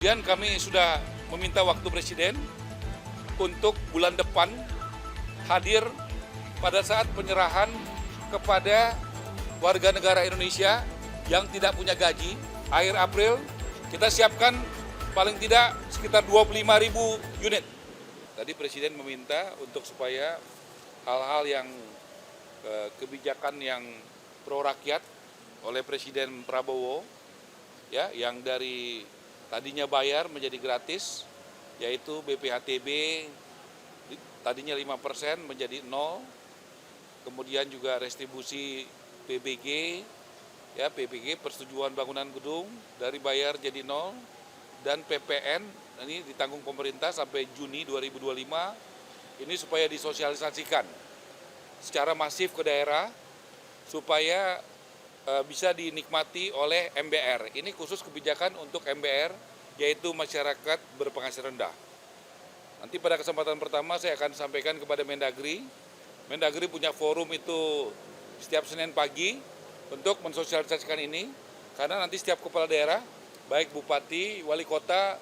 Kemudian kami sudah meminta waktu Presiden untuk bulan depan hadir pada saat penyerahan kepada warga negara Indonesia yang tidak punya gaji. Akhir April kita siapkan paling tidak sekitar 25.000 unit. Tadi Presiden meminta untuk supaya hal-hal yang kebijakan yang pro rakyat oleh Presiden Prabowo, ya, yang dari tadinya bayar menjadi gratis, yaitu BPHTB tadinya 5% menjadi 0, kemudian juga restribusi PBG, ya, PBG persetujuan bangunan gedung dari bayar jadi 0, dan PPN ini ditanggung pemerintah sampai Juni 2025, ini supaya disosialisasikan secara masif ke daerah supaya bisa dinikmati oleh MBR. Ini khusus kebijakan untuk MBR, yaitu masyarakat berpenghasilan rendah. Nanti pada kesempatan pertama saya akan sampaikan kepada Mendagri. Mendagri punya forum itu setiap Senin pagi untuk mensosialisasikan ini, karena nanti setiap kepala daerah, baik bupati, wali kota,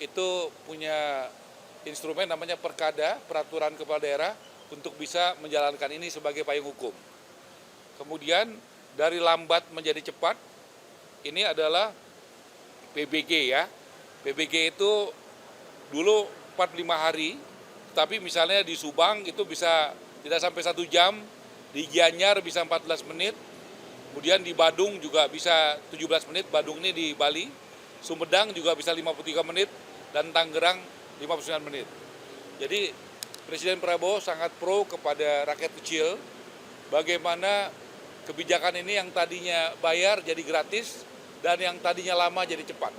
itu punya instrumen namanya Perkada, peraturan kepala daerah, untuk bisa menjalankan ini sebagai payung hukum. Kemudian dari lambat menjadi cepat, ini adalah PBG, ya. PBG itu dulu 45 hari, tapi misalnya di Subang itu bisa tidak sampai 1 jam, di Gianyar bisa 14 menit, kemudian di Badung juga bisa 17 menit, Badung ini di Bali, Sumedang juga bisa 53 menit, dan Tangerang 59 menit. Jadi Presiden Prabowo sangat pro kepada rakyat kecil, bagaimana kebijakan ini yang tadinya bayar jadi gratis, dan yang tadinya lama jadi cepat.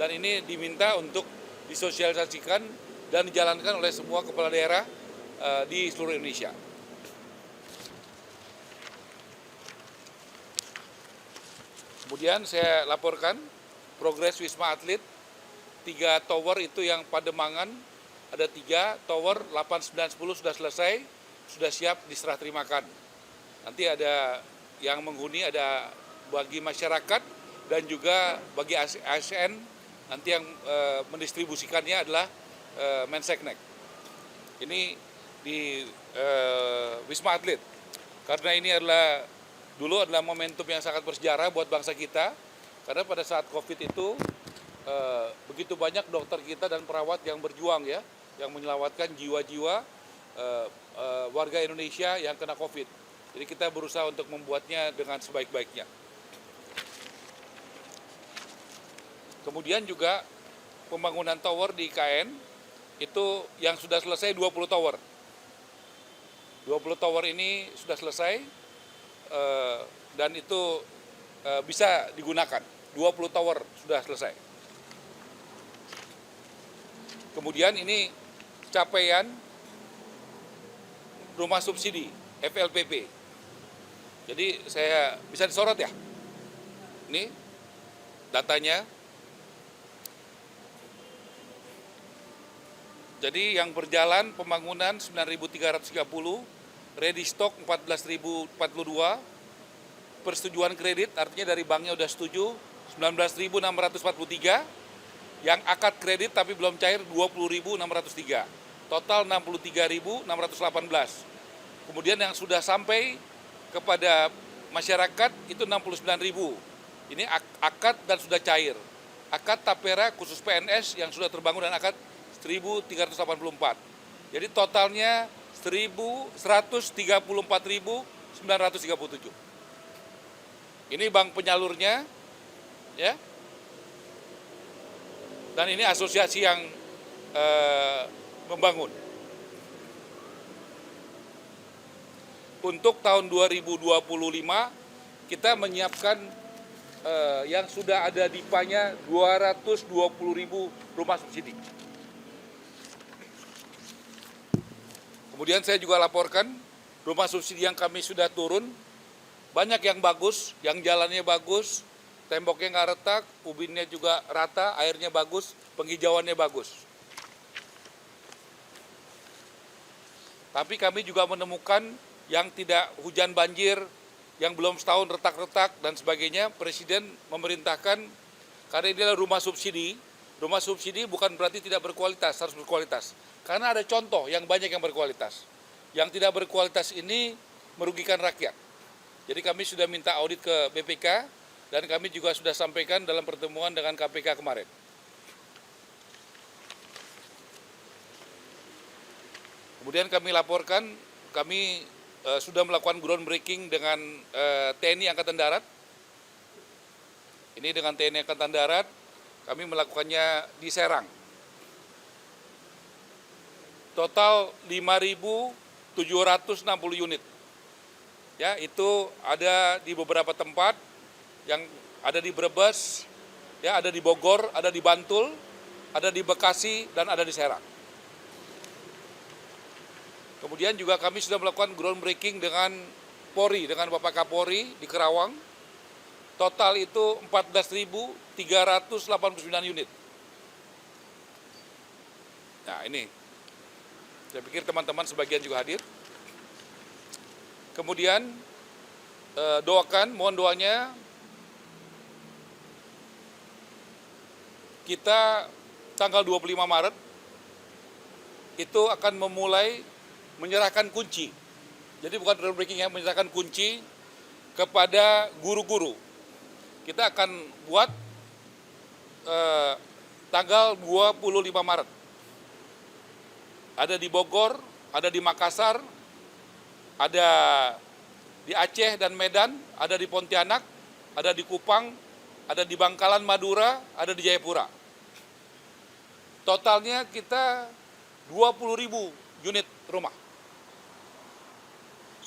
Dan ini diminta untuk disosialisasikan dan dijalankan oleh semua kepala daerah di seluruh Indonesia. Kemudian saya laporkan progres Wisma Atlet, 3 tower itu yang Pademangan, ada 3 tower, 8, 9, 10 sudah selesai, sudah siap diserah terimakan. Nanti ada yang menghuni, ada bagi masyarakat dan juga bagi ASN, nanti yang mendistribusikannya adalah Menseknek. Ini di Wisma Atlet, karena ini adalah dulu adalah momentum yang sangat bersejarah buat bangsa kita, karena pada saat COVID itu begitu banyak dokter kita dan perawat yang berjuang, ya, yang menyelamatkan jiwa-jiwa warga Indonesia yang kena COVID. Jadi kita berusaha untuk membuatnya dengan sebaik-baiknya. Kemudian juga pembangunan tower di IKN, itu yang sudah selesai 20 tower. 20 tower ini sudah selesai, dan itu bisa digunakan. 20 tower sudah selesai. Kemudian ini capaian rumah subsidi, FLPP. Jadi saya bisa disorot, ya. Ini datanya. Jadi yang berjalan pembangunan 9.330, ready stock 14.042, persetujuan kredit artinya dari banknya udah setuju 19.643, yang akad kredit tapi belum cair 20.603, total 63.618. Kemudian yang sudah sampai kepada masyarakat itu 69.000. Ini akad dan sudah cair. Akad Tapera khusus PNS yang sudah terbangun dan akad 1.384. Jadi totalnya 134.937. Ini bank penyalurnya, ya. Dan ini asosiasi yang membangun. Untuk tahun 2025 kita menyiapkan yang sudah ada DIPA-nya 220.000 rumah subsidi. Kemudian saya juga laporkan rumah subsidi yang kami sudah turun, banyak yang bagus, yang jalannya bagus, temboknya nggak retak, ubinnya juga rata, airnya bagus, penghijauannya bagus. Tapi kami juga menemukan yang tidak hujan banjir, yang belum setahun retak-retak dan sebagainya. Presiden memerintahkan, karena ini adalah rumah subsidi, Rumah subsidi bukan berarti tidak berkualitas, harus berkualitas. Karena ada contoh yang banyak yang berkualitas. Yang tidak berkualitas ini merugikan rakyat. Jadi kami sudah minta audit ke BPK dan kami juga sudah sampaikan dalam pertemuan dengan KPK kemarin. Kemudian kami laporkan, kami sudah melakukan groundbreaking dengan TNI Angkatan Darat. Ini dengan TNI Angkatan Darat, kami melakukannya di Serang. Total 5.760 unit. Ya, itu ada di beberapa tempat, yang ada di Brebes, ya, ada di Bogor, ada di Bantul, ada di Bekasi, dan ada di Serang. Kemudian juga kami sudah melakukan groundbreaking dengan Polri, dengan Bapak Kapolri di Kerawang. Total itu 14.389 unit. Nah ini, saya pikir teman-teman sebagian juga hadir. Kemudian doakan, mohon doanya, kita tanggal 25 Maret itu akan memulai menyerahkan kunci. Jadi bukan groundbreaking ya, menyerahkan kunci kepada guru-guru. Kita akan buat tanggal 25 Maret. Ada di Bogor, ada di Makassar, ada di Aceh dan Medan, ada di Pontianak, ada di Kupang, ada di Bangkalan, Madura, ada di Jayapura. Totalnya kita 20.000 unit rumah.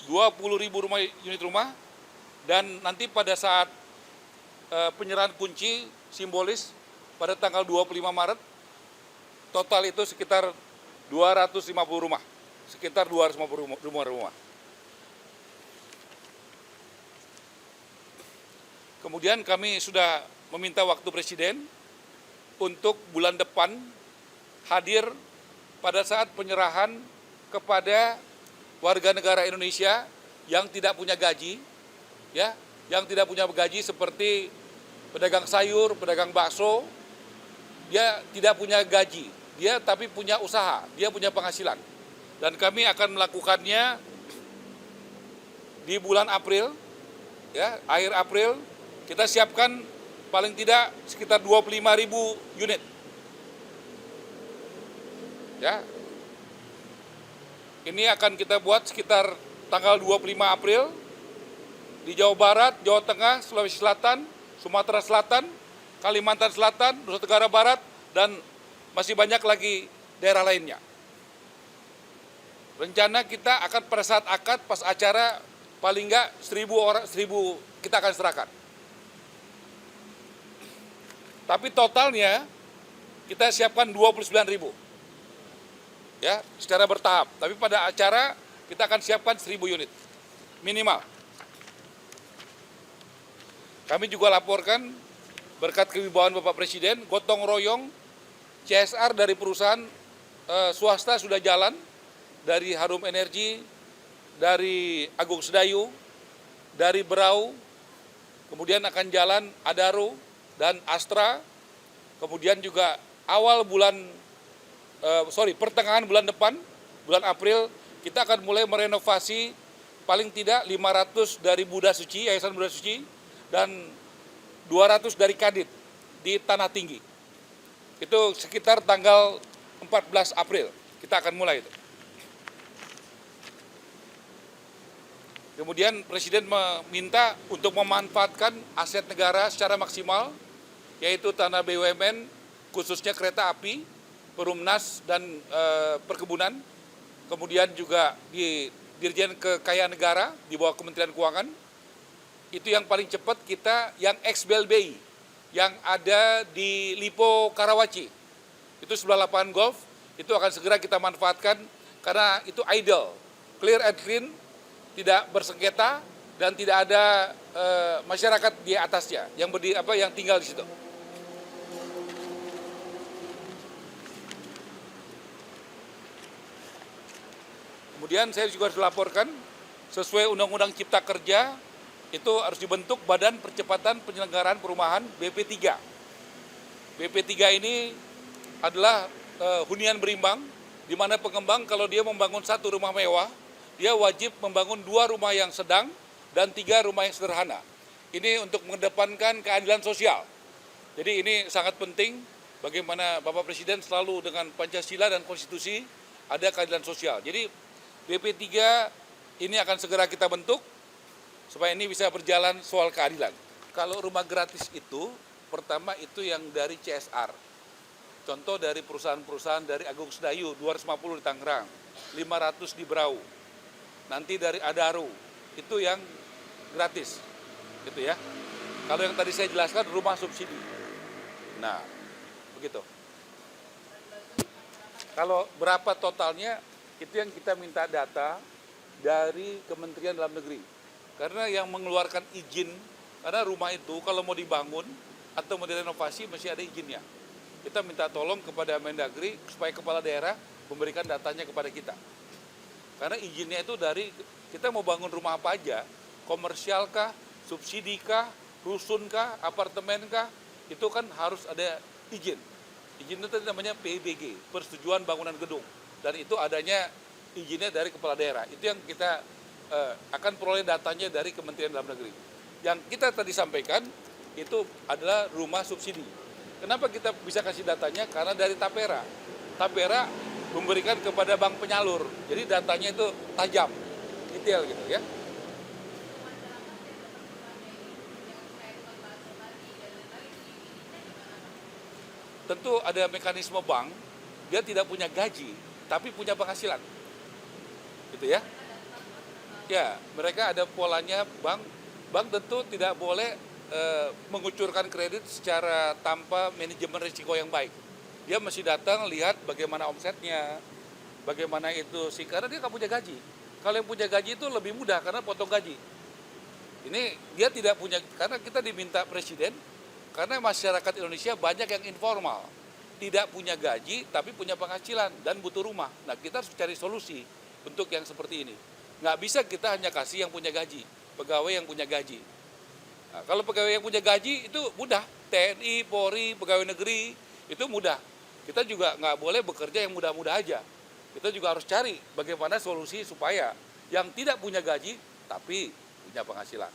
20.000 unit rumah, dan nanti pada saat penyerahan kunci simbolis pada tanggal 25 Maret, total itu sekitar 250 rumah. Sekitar 250 rumah. Kemudian kami sudah meminta waktu Presiden untuk bulan depan hadir pada saat penyerahan kepada warga negara Indonesia yang tidak punya gaji, ya, yang tidak punya gaji seperti pedagang sayur, pedagang bakso, dia tidak punya gaji, dia tapi punya usaha, dia punya penghasilan. Dan kami akan melakukannya di bulan April, ya, akhir April, kita siapkan paling tidak sekitar 25.000 unit. Ya. Ini akan kita buat sekitar tanggal 25 April di Jawa Barat, Jawa Tengah, Sulawesi Selatan, Sumatera Selatan, Kalimantan Selatan, Nusa Tenggara Barat, dan masih banyak lagi daerah lainnya. Rencana kita akan pada saat akad, pas acara, paling enggak 1.000 orang, 1.000 kita akan serahkan. Tapi totalnya kita siapkan 29.000. Ya, secara bertahap. Tapi pada acara kita akan siapkan 1.000 unit minimal. Kami juga laporkan berkat kewibawaan Bapak Presiden, gotong royong CSR dari perusahaan swasta sudah jalan, dari Harum Energi, dari Agung Sedayu, dari Berau, kemudian akan jalan Adaro dan Astra, kemudian juga pertengahan bulan depan, bulan April, kita akan mulai merenovasi paling tidak 500 dari Buddha Suci, Yayasan Buddha Suci, dan 200 dari Kadit di Tanah Tinggi. Itu sekitar tanggal 14 April, kita akan mulai itu. Kemudian Presiden meminta untuk memanfaatkan aset negara secara maksimal, yaitu tanah BUMN, khususnya kereta api, Perumnas, dan perkebunan. Kemudian juga di Dirjen Kekayaan Negara di bawah Kementerian Keuangan. Itu yang paling cepat kita, yang ex-BLBI, yang ada di Lipo Karawaci. Itu sebelah lapangan golf, itu akan segera kita manfaatkan karena itu idle, clear and clean, tidak bersengketa, dan tidak ada masyarakat di atasnya yang tinggal di situ. Kemudian saya juga harus laporkan, sesuai Undang-Undang Cipta Kerja, itu harus dibentuk Badan Percepatan Penyelenggaraan Perumahan BP3. BP3 ini adalah hunian berimbang, di mana pengembang kalau dia membangun satu rumah mewah, dia wajib membangun 2 rumah yang sedang dan 3 rumah yang sederhana. Ini untuk mengedepankan keadilan sosial. Jadi ini sangat penting bagaimana Bapak Presiden selalu dengan Pancasila dan Konstitusi ada keadilan sosial. Jadi BP3 ini akan segera kita bentuk supaya ini bisa berjalan soal keadilan. Kalau rumah gratis itu, pertama itu yang dari CSR. Contoh dari perusahaan-perusahaan dari Agung Sedayu, 250 di Tangerang, 500 di Berau. Nanti dari Adaru, itu yang gratis. Gitu ya. Kalau yang tadi saya jelaskan rumah subsidi. Nah, begitu. Kalau berapa totalnya, itu yang kita minta data dari Kementerian Dalam Negeri. Karena yang mengeluarkan izin, karena rumah itu kalau mau dibangun atau mau direnovasi mesti ada izinnya. Kita minta tolong kepada Mendagri supaya kepala daerah memberikan datanya kepada kita. Karena izinnya itu dari, kita mau bangun rumah apa aja, komersial kah, subsidi kah, rusun kah, apartemen kah, itu kan harus ada izin. Izin itu namanya PBG, Persetujuan Bangunan Gedung. Dan itu adanya izinnya dari kepala daerah. Itu yang kita akan peroleh datanya dari Kementerian Dalam Negeri. Yang kita tadi sampaikan itu adalah rumah subsidi. Kenapa kita bisa kasih datanya? Karena dari Tapera. Tapera memberikan kepada bank penyalur. Jadi datanya itu tajam, detail gitu ya. Tentu ada mekanisme bank, dia tidak punya gaji, tapi punya penghasilan. Gitu ya. Ya, mereka ada polanya bank tentu tidak boleh mengucurkan kredit secara tanpa manajemen risiko yang baik. Dia mesti datang lihat bagaimana omsetnya, bagaimana itu sih, karena dia nggak punya gaji. Kalau yang punya gaji itu lebih mudah karena potong gaji. Ini dia tidak punya, karena kita diminta Presiden, karena masyarakat Indonesia banyak yang informal, tidak punya gaji tapi punya penghasilan dan butuh rumah. Nah kita harus cari solusi untuk yang seperti ini. Nggak bisa kita hanya kasih yang punya gaji, pegawai yang punya gaji. Nah, kalau pegawai yang punya gaji itu mudah, TNI, Polri, pegawai negeri, itu mudah. Kita juga nggak boleh bekerja yang mudah-mudah aja. Kita juga harus cari bagaimana solusi supaya yang tidak punya gaji tapi punya penghasilan.